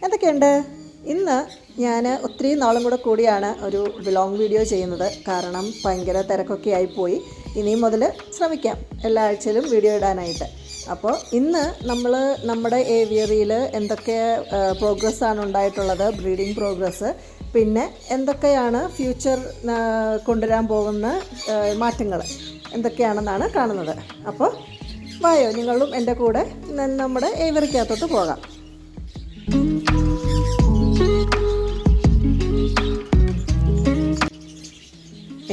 എന്തൊക്കെയുണ്ട്? ഇന്ന് ഞാൻ ഒത്തിരി നാളും കൂടിയാണ് ഒരു വ്ലോഗ് വീഡിയോ ചെയ്യുന്നത്. കാരണം ഭയങ്കര തിരക്കൊക്കെ ആയിപ്പോയി. ഇനിയും മുതൽ ശ്രമിക്കാം എല്ലാ ആഴ്ചയിലും വീഡിയോ ഇടാനായിട്ട്. അപ്പോൾ ഇന്ന് നമ്മൾ നമ്മുടെ ഏവിയറിയിൽ എന്തൊക്കെ പ്രോഗ്രസ്സാണ് ഉണ്ടായിട്ടുള്ളത്, ബ്രീഡിംഗ് പ്രോഗ്രസ്സ്, പിന്നെ എന്തൊക്കെയാണ് ഫ്യൂച്ചർ കൊണ്ടുവരാൻ പോകുന്ന മാറ്റങ്ങൾ എന്തൊക്കെയാണെന്നാണ് കാണുന്നത്. അപ്പോൾ വായോ, നിങ്ങളും എൻ്റെ കൂടെ നമ്മുടെ ഏവിയറിക്കകത്തോട്ട് പോകാം.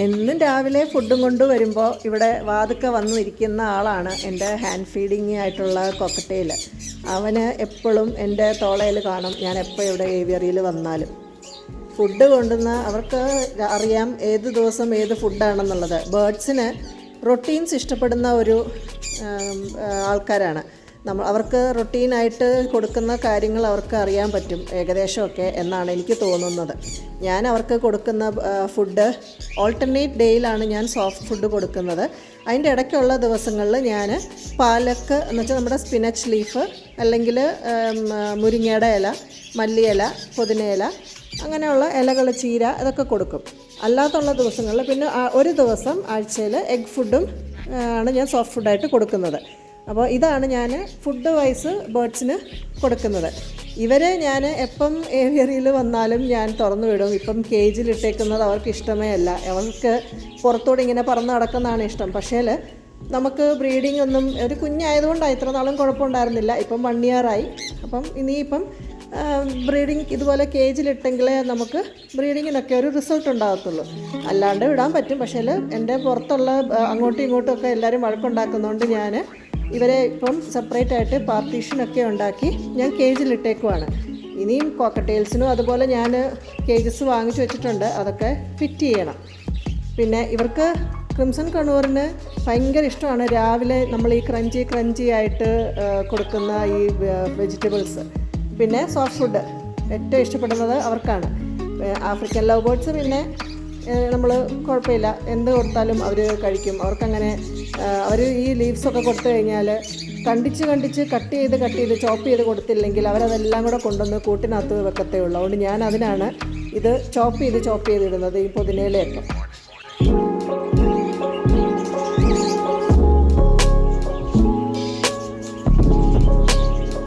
എന്നും രാവിലെ ഫുഡും കൊണ്ട് വരുമ്പോൾ ഇവിടെ വാതുക്ക വന്നിരിക്കുന്ന ആളാണ് എൻ്റെ ഹാൻഡ് ഫീഡിങ് ആയിട്ടുള്ള കോക്കറ്റെയിൽ. അവന് എപ്പോഴും എൻ്റെ തോളയിൽ കാണും ഞാൻ എപ്പോൾ ഇവിടെ ഏവിയറിയിൽ വന്നാലും. ഫുഡ് കൊണ്ടുവന്ന അവർക്ക് അറിയാം ഏത് ദിവസം ഏത് ഫുഡാണെന്നുള്ളത്. ബേർഡ്സിന് റൊട്ടീൻസ് ഇഷ്ടപ്പെടുന്ന ഒരു ആൾക്കാരാണ് അവർക്ക് റൊട്ടീനായിട്ട് കൊടുക്കുന്ന കാര്യങ്ങൾ അവർക്ക് അറിയാൻ പറ്റും ഏകദേശമൊക്കെ എന്നാണ് എനിക്ക് തോന്നുന്നത്. ഞാൻ അവർക്ക് കൊടുക്കുന്ന ഫുഡ് ഓൾട്ടർനേറ്റ് ഡേയിലാണ് ഞാൻ സോഫ്റ്റ് ഫുഡ് കൊടുക്കുന്നത്. അതിൻ്റെ ഇടയ്ക്കുള്ള ദിവസങ്ങളിൽ ഞാൻ പാലക്ക് എന്ന് വെച്ചാൽ നമ്മുടെ സ്പിനച്ച് ലീഫ്, അല്ലെങ്കിൽ മുരിങ്ങയുടെ ഇല, മല്ലിയില, പുതിനയില, അങ്ങനെയുള്ള ഇലകൾ, ചീര, ഇതൊക്കെ കൊടുക്കും. അല്ലാത്തുള്ള ദിവസങ്ങളിൽ പിന്നെ ഒരു ദിവസം ആഴ്ചയിൽ എഗ് ഫുഡും ആണ് ഞാൻ സോഫ്റ്റ് ഫുഡായിട്ട് കൊടുക്കുന്നത്. അപ്പോൾ ഇതാണ് ഞാൻ ഫുഡ് വൈസ് ബേർഡ്സിന് കൊടുക്കുന്നത്. ഇവരെ ഞാൻ എപ്പം ഏവിയറിയിൽ വന്നാലും ഞാൻ തുറന്നു വിടും. ഇപ്പം കേജിലിട്ടേക്കുന്നത് അവർക്ക് ഇഷ്ടമേ അല്ല. അവർക്ക് പുറത്തോടെ ഇങ്ങനെ പറന്ന് നടക്കുന്നതാണ് ഇഷ്ടം. പക്ഷേ നമുക്ക് ബ്രീഡിംഗ് ഒന്നും, ഒരു കുഞ്ഞായതുകൊണ്ടാണ് ഇത്ര നാളും കുഴപ്പമുണ്ടായിരുന്നില്ല. ഇപ്പം 1 year ആയി. അപ്പം ഇനിയിപ്പം ബ്രീഡിങ് ഇതുപോലെ കേജിലിട്ടെങ്കിലേ നമുക്ക് ബ്രീഡിങ്ങിനൊക്കെ ഒരു റിസൾട്ട് ഉണ്ടാകത്തുള്ളൂ. അല്ലാണ്ട് വിടാൻ പറ്റും. പക്ഷേ എൻ്റെ പുറത്തുള്ള അങ്ങോട്ടും ഇങ്ങോട്ടും ഒക്കെ എല്ലാവരും വഴക്കുണ്ടാക്കുന്നതുകൊണ്ട് ഞാൻ ഇവരെ ഇപ്പം സെപ്പറേറ്റ് ആയിട്ട് പാർട്ടീഷനൊക്കെ ഉണ്ടാക്കി ഞാൻ കേജിലിട്ടേക്കുവാണ്. ഇനിയും കോക്കറ്റെയിൽസിനും അതുപോലെ ഞാൻ കേജസ് വാങ്ങിച്ചു വെച്ചിട്ടുണ്ട്. അതൊക്കെ ഫിറ്റ് ചെയ്യണം. പിന്നെ ഇവർക്ക് ക്രിംസൺ കണ്ണൂറിന് ഭയങ്കര ഇഷ്ടമാണ് രാവിലെ നമ്മൾ ഈ ക്രഞ്ചി ആയിട്ട് കൊടുക്കുന്ന ഈ വെജിറ്റബിൾസ്. പിന്നെ സോഫ്റ്റ് ഫുഡ് ഏറ്റവും ഇഷ്ടപ്പെടുന്നത് അവർക്കാണ്. ആഫ്രിക്കൻ ലവ് ബേർഡ്സ് പിന്നെ നമ്മൾ കുഴപ്പമില്ല, എന്ത് കൊടുത്താലും അവർ കഴിക്കും. അവർക്കങ്ങനെ അവർ ഈ ലീവ്സൊക്കെ കൊടുത്തു കഴിഞ്ഞാൽ കണ്ടിച്ച് കട്ട് ചെയ്ത് ചോപ്പ് ചെയ്ത് കൊടുത്തില്ലെങ്കിൽ അവരതെല്ലാം കൂടെ കൊണ്ടുവന്ന് കൂട്ടിനകത്ത് വെക്കത്തേ ഉള്ളൂ. അതുകൊണ്ട് ഞാൻ അതിനാണ് ഇത് ചോപ്പ് ചെയ്ത് ഇടുന്നത്, ഈ പുതിനയിലയൊക്കെ.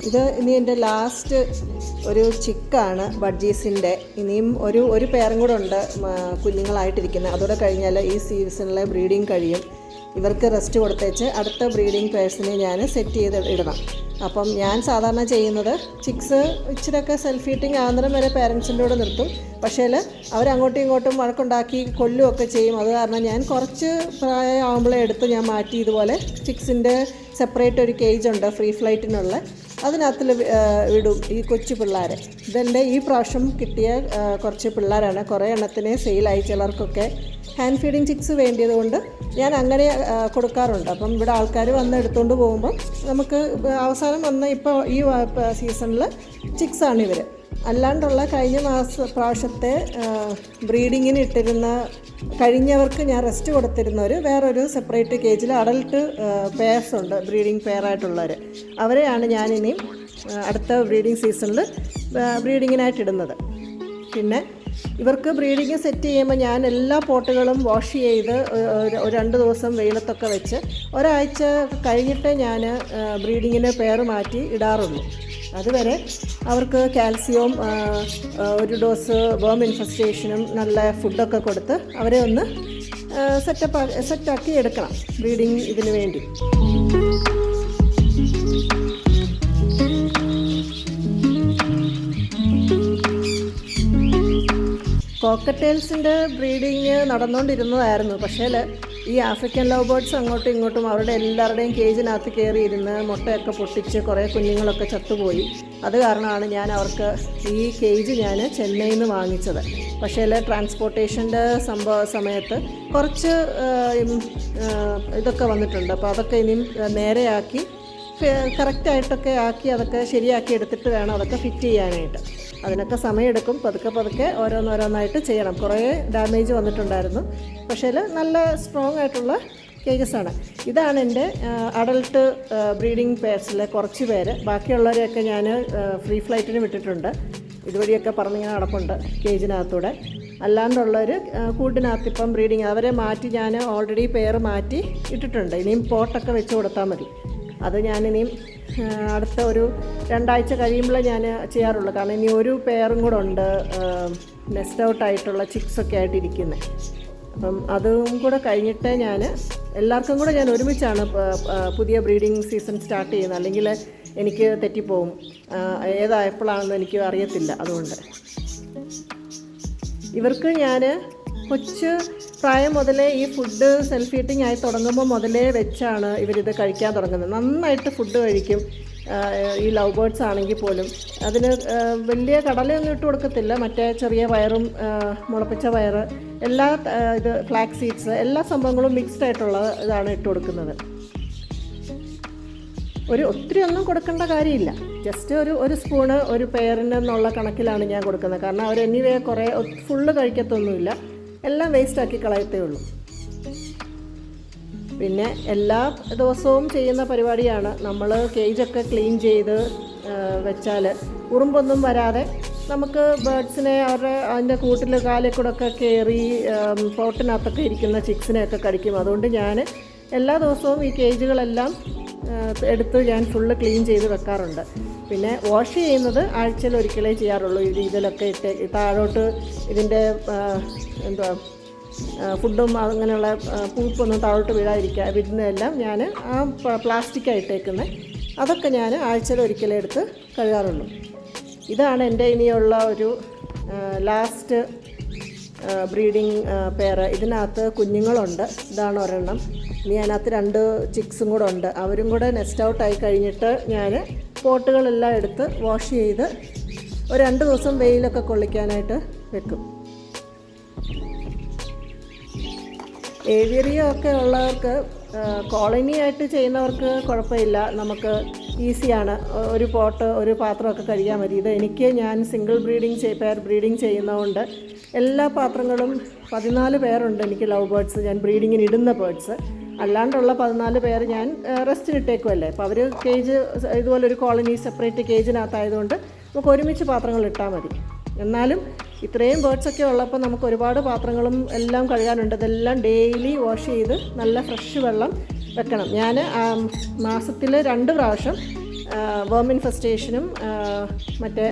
ഇത് ഇനി എൻ്റെ ലാസ്റ്റ് ഒരു ചിക്കാണ് ബഡ്ജീസിൻ്റെ. ഇനിയും ഒരു പേരും കൂടെ ഉണ്ട് കുഞ്ഞുങ്ങളായിട്ടിരിക്കുന്നത്. അതോടെ കഴിഞ്ഞാൽ ഈ സീസണിലെ ബ്രീഡിങ് കഴിയും. ഇവർക്ക് റെസ്റ്റ് കൊടുത്തേച്ച് അടുത്ത ബ്രീഡിങ് പേഴ്സിനെ ഞാൻ സെറ്റ് ചെയ്ത് ഇടണം. അപ്പം ഞാൻ സാധാരണ ചെയ്യുന്നത് ചിക്സ് ഇച്ചിരിയൊക്കെ സെൽഫ് ഈറ്റിംഗ് ആകുന്നതിനും വരെ പേരൻസിൻ്റെ കൂടെ നിർത്തും. പക്ഷേ അവരങ്ങോട്ടും ഇങ്ങോട്ടും വഴക്കുണ്ടാക്കി കൊല്ലുമൊക്കെ ചെയ്യും. അത് കാരണം ഞാൻ കുറച്ച് പ്രായമാകുമ്പോഴേ എടുത്ത് ഞാൻ മാറ്റി ഇതുപോലെ ചിക്സിൻ്റെ സെപ്പറേറ്റ് ഒരു കേജ് ഉണ്ട് ഫ്രീ ഫ്ലൈറ്റിനുള്ള. അതിനകത്തിൽ വിടും ഈ കൊച്ചു പിള്ളേരെ. ഇതെൻ്റെ ഈ പ്രാവശ്യം കിട്ടിയ കുറച്ച് പിള്ളേരാണ്. കുറേ എണ്ണത്തിന് സെയിലായി. ചിലർക്കൊക്കെ ഹാൻഡ് ഫീഡിങ് ചിക്സ് വേണ്ടിയത് കൊണ്ട് ഞാൻ അങ്ങനെ കൊടുക്കാറുണ്ട്. അപ്പം ഇവിടെ ആൾക്കാർ വന്ന് എടുത്തുകൊണ്ട് പോകുമ്പം നമുക്ക് അവസാനം വന്ന ഇപ്പോൾ ഈ സീസണിൽ ചിക്സാണ് ഇവർ. അല്ലാണ്ടുള്ള കഴിഞ്ഞ പ്രാവശ്യത്തെ ബ്രീഡിങ്ങിന് ഇട്ടിരുന്ന കഴിഞ്ഞവർക്ക് ഞാൻ റെസ്റ്റ് കൊടുത്തിരുന്നവർ വേറൊരു സെപ്പറേറ്റ് കേജിൽ അഡൽട്ട് പെയർസ് ഉണ്ട്, ബ്രീഡിങ് പെയറായിട്ടുള്ളവർ. അവരെയാണ് ഞാനിനിയും അടുത്ത ബ്രീഡിങ് സീസണിൽ ബ്രീഡിങ്ങിനായിട്ടിടുന്നത്. പിന്നെ ഇവർക്ക് ബ്രീഡിങ് സെറ്റ് ചെയ്യുമ്പോൾ ഞാൻ എല്ലാ പോട്ടുകളും വാഷ് ചെയ്ത് 2 ദിവസം വെയിലത്തൊക്കെ വെച്ച് ഒരാഴ്ച കഴിഞ്ഞിട്ടേ ഞാൻ ബ്രീഡിങ്ങിന് പെയർ മാറ്റി ഇടാറുള്ളൂ. അതുവരെ അവർക്ക് കാൽസ്യവും ഒരു ഡോസ് വേം ഇൻഫെസ്റ്റേഷനും നല്ല ഫുഡൊക്കെ കൊടുത്ത് അവരെ ഒന്ന് സെറ്റാക്കി എടുക്കണം ബ്രീഡിങ് ഇതിന് വേണ്ടി. കോക്കറ്റെയിൽസിൻ്റെ ബ്രീഡിങ് നടന്നുകൊണ്ടിരുന്നതായിരുന്നു. പക്ഷേ ഈ ആഫ്രിക്കൻ ലവ് ബേർഡ്സ് അങ്ങോട്ടും ഇങ്ങോട്ടും അവരുടെ എല്ലാവരുടെയും കേജിനകത്ത് കയറിയിരുന്ന് മുട്ടയൊക്കെ പൊട്ടിച്ച് കുറേ കുഞ്ഞുങ്ങളൊക്കെ ചത്തുപോയി. അത് കാരണമാണ് ഞാൻ അവർക്ക് ഈ കേജ് ഞാൻ ചെന്നൈയിൽ നിന്ന് വാങ്ങിച്ചത്. പക്ഷേ ട്രാൻസ്പോർട്ടേഷൻ്റെ സമയത്ത് കുറച്ച് ഇതൊക്കെ വന്നിട്ടുണ്ട്. അപ്പോൾ അതൊക്കെ ഇനിയും നേരെയാക്കി കറക്റ്റായിട്ടൊക്കെ ആക്കി അതൊക്കെ ശരിയാക്കി എടുത്തിട്ട് വേണം അതൊക്കെ ഫിറ്റ് ചെയ്യാനായിട്ട്. അതിനൊക്കെ സമയമെടുക്കും. പതുക്കെ ഓരോന്നായിട്ട് ചെയ്യണം. കുറേ ഡാമേജ് വന്നിട്ടുണ്ടായിരുന്നു. പക്ഷേ നല്ല സ്ട്രോങ് ആയിട്ടുള്ള കേജസാണ്. ഇതാണ് എൻ്റെ അഡൾട്ട് ബ്രീഡിംഗ് പെയർസിലെ കുറച്ച് പേര്. ബാക്കിയുള്ളവരെയൊക്കെ ഞാൻ ഫ്രീ ഫ്ലൈറ്റിന് വിട്ടിട്ടുണ്ട്. ഇതുവഴിയൊക്കെ പറഞ്ഞിങ്ങനെ നടപ്പുണ്ട് കേജിനകത്തൂടെ. അല്ലാണ്ടുള്ളവർ കൂട്ടിനകത്ത് ഇപ്പം ബ്രീഡിങ് അവരെ മാറ്റി ഞാൻ ഓൾറെഡി പെയർ മാറ്റി ഇട്ടിട്ടുണ്ട്. ഇനിയും പോട്ടൊക്കെ വെച്ച് കൊടുത്താൽ മതി. അത് ഞാനിനിയും അടുത്ത ഒരു 2 ആഴ്ച കഴിയുമ്പോൾ ഞാൻ ചെയ്യാറുള്ളൂ. കാരണം ഇനി ഒരു പെയറും കൂടെ ഉണ്ട് നെസ്റ്റ് ഔട്ടായിട്ടുള്ള ചിക്സൊക്കെ ആയിട്ടിരിക്കുന്നത്. അപ്പം അതും കൂടെ കഴിഞ്ഞിട്ട് ഞാൻ എല്ലാവർക്കും കൂടെ ഞാൻ ഒരുമിച്ചാണ് പുതിയ ബ്രീഡിങ് സീസൺ സ്റ്റാർട്ട് ചെയ്യുന്നത്. അല്ലെങ്കിൽ എനിക്ക് തെറ്റിപ്പോവും, ഏതായപ്പോഴാണെന്ന് എനിക്ക് അറിയത്തില്ല. അതുകൊണ്ട് ഇവർക്ക് ഞാൻ കൊച്ചു പ്രായം മുതലേ ഈ ഫുഡ് സെൽഫ് ഈറ്റിംഗ് ആയി തുടങ്ങുമ്പോൾ മുതലേ വെച്ചാണ് ഇവരിത് കഴിക്കാൻ തുടങ്ങുന്നത്. നന്നായിട്ട് ഫുഡ് കഴിക്കും. ഈ ലവ് ബേർഡ്സ് ആണെങ്കിൽ പോലും അതിന് വലിയ കടലയൊന്നും ഇട്ട് കൊടുക്കത്തില്ല. മറ്റേ ചെറിയ പയറും മുളപ്പിച്ച പയർ എല്ലാ ഇത് ഫ്ലാക്സ് സീഡ്സ് എല്ലാ സംഭവങ്ങളും മിക്സ്ഡ് ആയിട്ടുള്ള ഇതാണ് ഇട്ട് കൊടുക്കുന്നത്. ഒത്തിരി ഒന്നും കൊടുക്കേണ്ട കാര്യമില്ല. ജസ്റ്റ് ഒരു സ്പൂണ് ഒരു പെയറിനെന്നുള്ള കണക്കിലാണ് ഞാൻ കൊടുക്കുന്നത്. കാരണം അവർ എനിവേ കുറേ ഫുള്ള് കഴിക്കത്തൊന്നുമില്ല, എല്ലാം വേസ്റ്റാക്കി കളയത്തേ ഉള്ളൂ. പിന്നെ എല്ലാ ദിവസവും ചെയ്യുന്ന പരിപാടിയാണ്. നമ്മൾ കേജൊക്കെ ക്ലീൻ ചെയ്ത് വെച്ചാൽ ഉറുമ്പൊന്നും വരാതെ നമുക്ക് ബേർഡ്സിനെ അതിൻ്റെ കൂട്ടിൽ കാലിൽ കൂടെ ഒക്കെ കയറി പോട്ടിനകത്തൊക്കെ ഇരിക്കുന്ന ചിക്സിനെയൊക്കെ കടിക്കും. അതുകൊണ്ട് ഞാൻ എല്ലാ ദിവസവും ഈ കേജുകളെല്ലാം എടുത്ത് ഞാൻ ഫുള്ള് ക്ലീൻ ചെയ്ത് വെക്കാറുണ്ട്. പിന്നെ വാഷ് ചെയ്യുന്നത് ആഴ്ചയിൽ ഒരിക്കലേ ചെയ്യാറുള്ളൂ. ഇതിലൊക്കെ താഴോട്ട് ഇതിൻ്റെ ഫുഡും അങ്ങനെയുള്ള പൂപ്പൊന്നും താഴോട്ട് വിടുന്നതെല്ലാം ഞാൻ ആ പ്ലാസ്റ്റിക്കാണ് ഇട്ടേക്കുന്നത്. അതൊക്കെ ഞാൻ ആഴ്ചയിൽ ഒരിക്കലേ എടുത്ത് കഴുകാറുള്ളൂ. ഇതാണ് എൻ്റെ ഇനിയുള്ള ഒരു ലാസ്റ്റ് ബ്രീഡിങ് പെയർ. ഇതിനകത്ത് കുഞ്ഞുങ്ങളുണ്ട്. ഇതാണ് ഒരെണ്ണം. ഇനി അതിനകത്ത് 2 ചിക്സും കൂടെ ഉണ്ട്. അവരും കൂടെ നെസ്റ്റ് ഔട്ടായി കഴിഞ്ഞിട്ട് ഞാൻ പോട്ടുകളെല്ലാം എടുത്ത് വാഷ് ചെയ്ത് ഒരു 2 ദിവസം വെയിലൊക്കെ കൊള്ളിക്കാനായിട്ട് വെക്കും. ഏവിയറിയോ ഒക്കെ ഉള്ളവർക്ക് കോളനി ആയിട്ട് ചെയ്യുന്നവർക്ക് കുഴപ്പമില്ല, നമുക്ക് ഈസിയാണ്. ഒരു പോട്ട് ഒരു പാത്രമൊക്കെ കഴിയാൻ മതി. ഇത് ഞാൻ സിംഗിൾ പെയർ ബ്രീഡിങ് ചെയ്യുന്നതുകൊണ്ട് എല്ലാ പാത്രങ്ങളും 14 പേരുണ്ട് എനിക്ക് ലവ് ബേർഡ്സ്. ഞാൻ ബ്രീഡിങ്ങിന് ഇടുന്ന ബേർഡ്സ്. അല്ലാണ്ടുള്ള 14 പേർ ഞാൻ റെസ്റ്റിനിട്ടേക്കുമല്ലേ. അപ്പോൾ അവർ കേജ് ഇതുപോലൊരു കോളനി സെപ്പറേറ്റ് കേജിനകത്തായതുകൊണ്ട് നമുക്ക് ഒരുമിച്ച് പാത്രങ്ങൾ ഇട്ടാൽ മതി. എന്നാലും ഇത്രയും ബേർഡ്സൊക്കെ ഉള്ളപ്പോൾ നമുക്ക് ഒരുപാട് പാത്രങ്ങളും എല്ലാം കഴുകാനുണ്ട്. ഇതെല്ലാം ഡെയിലി വാഷ് ചെയ്ത് നല്ല ഫ്രഷ് വെള്ളം വെക്കണം. ഞാൻ മാസത്തിൽ 2 പ്രാവശ്യം വേർം ഇൻഫെസ്റ്റേഷനും മറ്റേ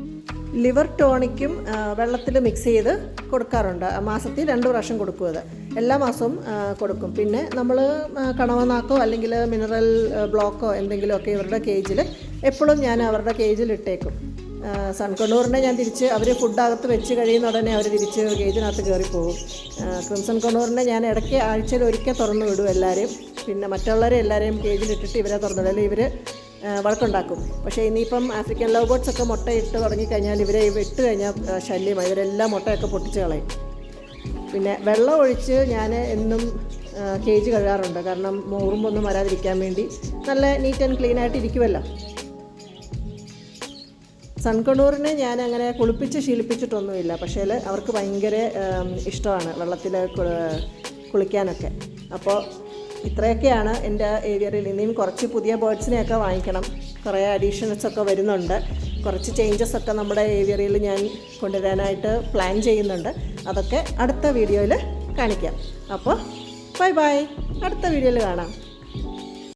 ലിവർ ടോണിക്കും വെള്ളത്തിൽ മിക്സ് ചെയ്ത് കൊടുക്കാറുണ്ട്. മാസത്തിൽ 2 പ്രാവശ്യം കൊടുക്കും. അത് എല്ലാ മാസവും കൊടുക്കും. പിന്നെ നമ്മൾ കണവനാക്കോ അല്ലെങ്കിൽ മിനറൽ ബ്ലോക്കോ എന്തെങ്കിലുമൊക്കെ ഇവരുടെ കേജിൽ എപ്പോഴും ഞാൻ അവരുടെ കേജിൽ ഇട്ടേക്കും. സൺകണ്ണൂറിനെ ഞാൻ തിരിച്ച് അവർ ഫുഡകത്ത് വെച്ച് കഴിയുന്ന ഉടനെ അവർ തിരിച്ച് കേജിനകത്ത് കയറിപ്പോകും. ക്രിംസൺ കണ്ണൂറിനെ ഞാൻ ഇടയ്ക്ക് ആഴ്ചയിൽ ഒരിക്കൽ തുറന്നു വിടും എല്ലാവരെയും. പിന്നെ മറ്റുള്ളവരെ എല്ലാവരെയും കേജിലിട്ടിട്ട് ഇവരെ തുറന്നു വിടും. അല്ലെങ്കിൽ ഇവർ വഴക്കുണ്ടാക്കും. പക്ഷേ ഇനിയിപ്പം ആഫ്രിക്കൻ ലവ് ബേർഡ്സ് ഒക്കെ മുട്ടയിട്ട് തുടങ്ങിക്കഴിഞ്ഞാൽ ഇവരെ ഇട്ട് കഴിഞ്ഞാൽ ശല്യമായി. ഇവരെല്ലാം മുട്ടയൊക്കെ പൊട്ടിച്ച് കളയും. പിന്നെ വെള്ളം ഒഴിച്ച് ഞാൻ എന്നും കേജ് കഴുകാറുണ്ട്. കാരണം ഉറുമ്പൊന്നും വരാതിരിക്കാൻ വേണ്ടി. നല്ല നീറ്റ് ആൻഡ് ക്ലീൻ ആയിട്ട് ഇരിക്കുമല്ലോ. സൺകണ്ണൂറിനെ ഞാൻ അങ്ങനെ കുളിപ്പിച്ച് ശീലിപ്പിച്ചിട്ടൊന്നുമില്ല. പക്ഷേ അവർക്ക് ഭയങ്കര ഇഷ്ടമാണ് വെള്ളത്തിൽ കുളിക്കാനൊക്കെ. അപ്പോൾ ഇത്രയൊക്കെയാണ് എൻ്റെ ഏരിയയിൽ. ഇനിയും കുറച്ച് പുതിയ ബേർഡ്സിനെയൊക്കെ വാങ്ങിക്കണം. കുറേ അഡീഷൻസൊക്കെ വരുന്നുണ്ട്. കുറച്ച് ചേഞ്ചസൊക്കെ നമ്മുടെ ഏരിയയിൽ ഞാൻ കൊണ്ടുവരാനായിട്ട് പ്ലാൻ ചെയ്യുന്നുണ്ട്. അതൊക്കെ അടുത്ത വീഡിയോയിൽ കാണിക്കാം. അപ്പോൾ ബൈ ബൈ, അടുത്ത വീഡിയോയിൽ കാണാം.